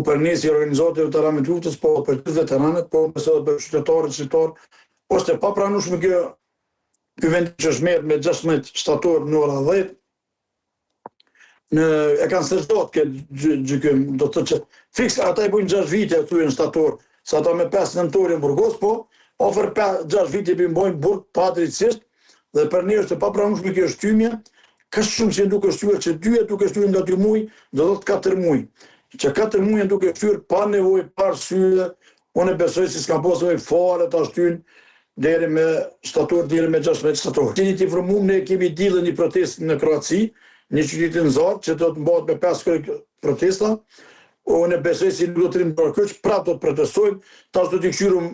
për ne si organizatorë të veteranëve të luftës, po për të veteranët, po për qytetarët shqiptar, është e papranueshme ky vend që është merr me 16 shtator në ora 10. E kanë sërgjot këtë gjykim, do të thotë që fiks ata i bujnë 6 vite këtu në shtator, sa ata me 5 nëntori në Burgos, po ofër 6 vite i bojnë burg pa drejtësisht, dhe për ne është e papranueshme kjo shtymje, kaq shumë që duke shtyr që 2 duke shtyr nga 2 muaj, do të thotë 4 muaj. Që 4 muaj duke shtyr pa nevojë, pa arsye, unë besoj se s'ka pasur fare ta shtyn deri me shtator, deri me 16 shtator. Keni të informuar, ne kemi dillën një protestë në Kroaci, një qytet në Zat, që do të mbahet me 5 protesta. Unë besoj se nuk do të rrim dorëkyç, prapë do të protestojmë, tash do të kthyrëm,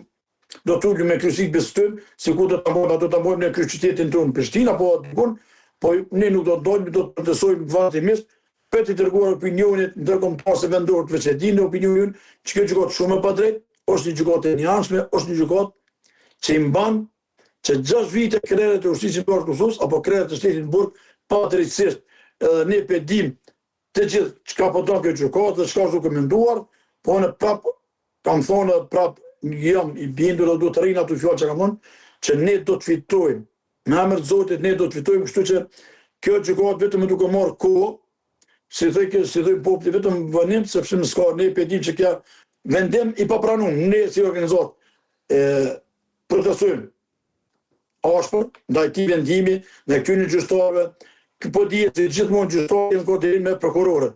do të ulëm me kryqëzit bestym, sikur do ta mbajmë në kryeqytetin tonë Prishtinë apo diku, po ne nuk do të dojmë, do të protestojmë vazhdimisht për të dërguar opinionit ndërkombëtar vendor të veç e dinë opinionin që kjo gjykatë shumë e padrejtë, është një gjykatë e njanshme, është një gjykatë që i mban që 6 vite krerët e ushtrisë të Kosovës apo krerët e shtetit burg pa drejtësisht. Edhe ne pedim të gjithë çka po don kjo gjykatë dhe çka është dokumentuar, po ne prap kam thonë jam i bindur dhe do të rrinë ato fjalë që kam thonë, që ne do të fitojmë. Me emër të Zotit ne do të fitojmë, kështu që kjo gjykatë vetëm duke marrë kohë, si thoj populli vetëm vënim, sepse në s'ka ne pedim që kjo vendim i papranuar, ne si organizatë protestojmë ashpër ndaj këtij vendimi, ndaj këtyre gjyqtarëve, po dihet se gjithmonë gjyqtarët janë koordinim me prokurorët.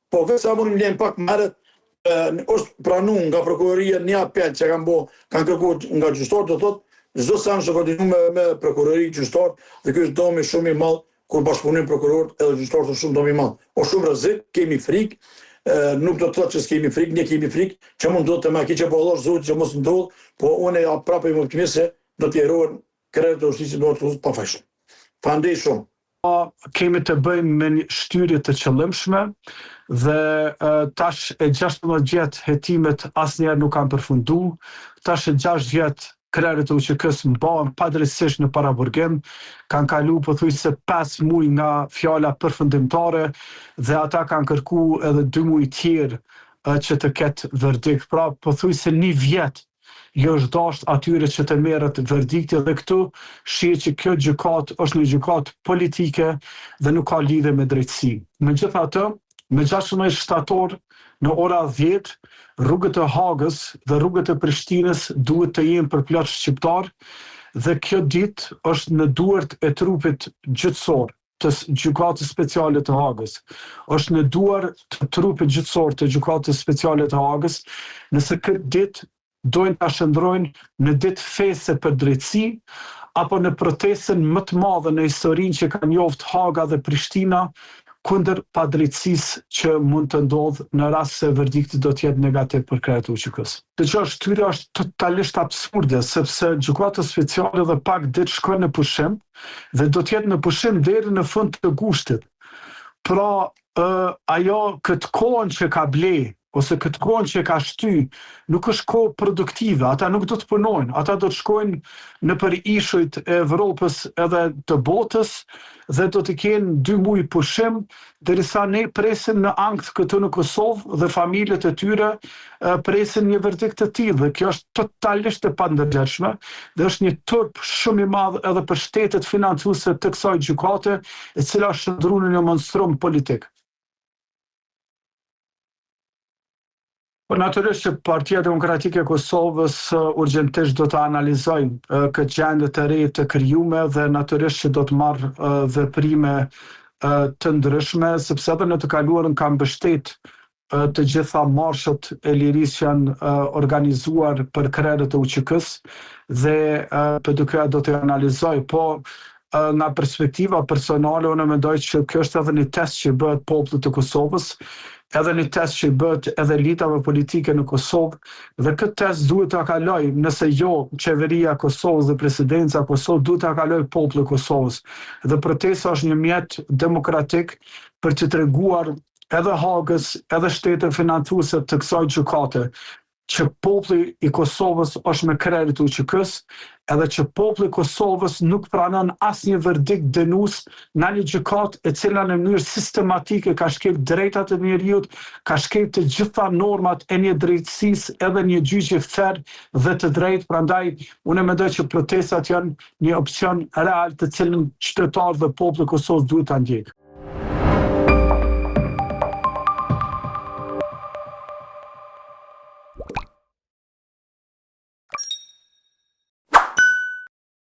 Po vetë sa mund të pak merret, është pranuar nga prokuroria një apel që kanë kërkuar nga gjyqtarët, do thotë çdo sa është koordinuar me prokurori gjyqtar, dhe ky është domi shumë i madh kur bashkëpunojnë prokurorët edhe gjyqtarët është shumë dom i madh. Është shumë rrezik, kemi frikë. Nuk do të thotë që s'kemi frikë, ne kemi frikë që mund do të më keqë po Allah Zoti që mos ndodh, po unë prapë jam optimist se do të jerohen krerët e ushtrisë në Kosovë pa fajshëm. Faleminderit shumë. Kemi të bëjmë me një shtyrje të qëllimshme dhe tash e 16 vjet hetimet asnjëherë nuk kanë përfunduar. Tash e 6 vjet krerët e UÇK-s mbahen padrejtësisht në paraburgim, kanë kaluar pothuajse 5 muaj nga fjala përfundimtare dhe ata kanë kërkuar edhe 2 muaj tjerë që të ketë verdikt. Pra pothuajse 1 vjet jo është dashur atyre që të merret verdikti dhe këtu shihet që kjo gjykatë është një gjykatë politike dhe nuk ka lidhje me drejtësi. Megjithatë, me 16 shtator në ora 10, rrugët e Hagës dhe rrugët e Prishtinës duhet të jenë për plot shqiptar dhe kjo ditë është në duart e trupit gjyqësor të gjykatës speciale të Hagës. Është në duar të trupit gjyqësor të gjykatës speciale të Hagës, nëse këtë ditë dojnë ta shndrojnë në ditë feste për drejtësi apo në protestën më të madhe në historinë që ka njoft Haga dhe Prishtina kundër padrejtësisë që mund të ndodhë në rast se verdikti do të jetë negativ për krerët e UÇK-s. Dëgjosh, shtyria është totalisht absurde, sepse gjykata speciale dhe pak ditë shkojnë në pushim dhe do të jetë në pushim deri në fund të gushtit. Pra, ajo këtë kohën që ka blej ose këtë kohën që ka shty, nuk është kohë produktive, ata nuk do të punojnë, ata do të shkojnë në për ishujt e Evropës edhe të botës dhe do të kenë 2 muaj pushim, derisa ne presim në ankth këtu në Kosovë dhe familjet e tyre presin një verdikt të tillë. Dhe kjo është totalisht e pandërgjeshme dhe është një turp shumë i madh edhe për shtetet financuese të kësaj gjykate, e cila është shndruar në një monstrum politik. Po natyrisht që Partia Demokratike e Kosovës urgjentisht do të analizojë këtë gjendje të re të krijuar dhe natyrisht që do të marrë veprime të ndryshme, sepse edhe në të kaluarën ka mbështet të gjitha marshët e lirisë që janë organizuar për krerët e UÇK-s dhe PDK do të analizojë, po nga perspektiva personale unë mendoj që kjo është edhe një test që bëhet popullit të Kosovës, edhe një test që bëhet edhe elitave politike në Kosovë dhe këtë test duhet ta kaloj, nëse jo qeveria e Kosovës dhe presidenca e Kosovës, duhet ta kaloj populli i Kosovës. Dhe protesta është një mjet demokratik për të treguar edhe Hagës, edhe shtetet financuese të kësaj gjykate që populli i Kosovës është me krerë të UÇK-s, edhe që populli i Kosovës nuk pranon asnjë verdikt dënues në një gjykatë e cila në mënyrë sistematike ka shkel drejtat e njerëzit, ka shkel të gjitha normat e një drejtësisë edhe një gjyqje fair dhe të drejtë. Prandaj unë mendoj që protestat janë një opsion real të cilën qytetarët dhe populli i Kosovës duhet ta ndjekë.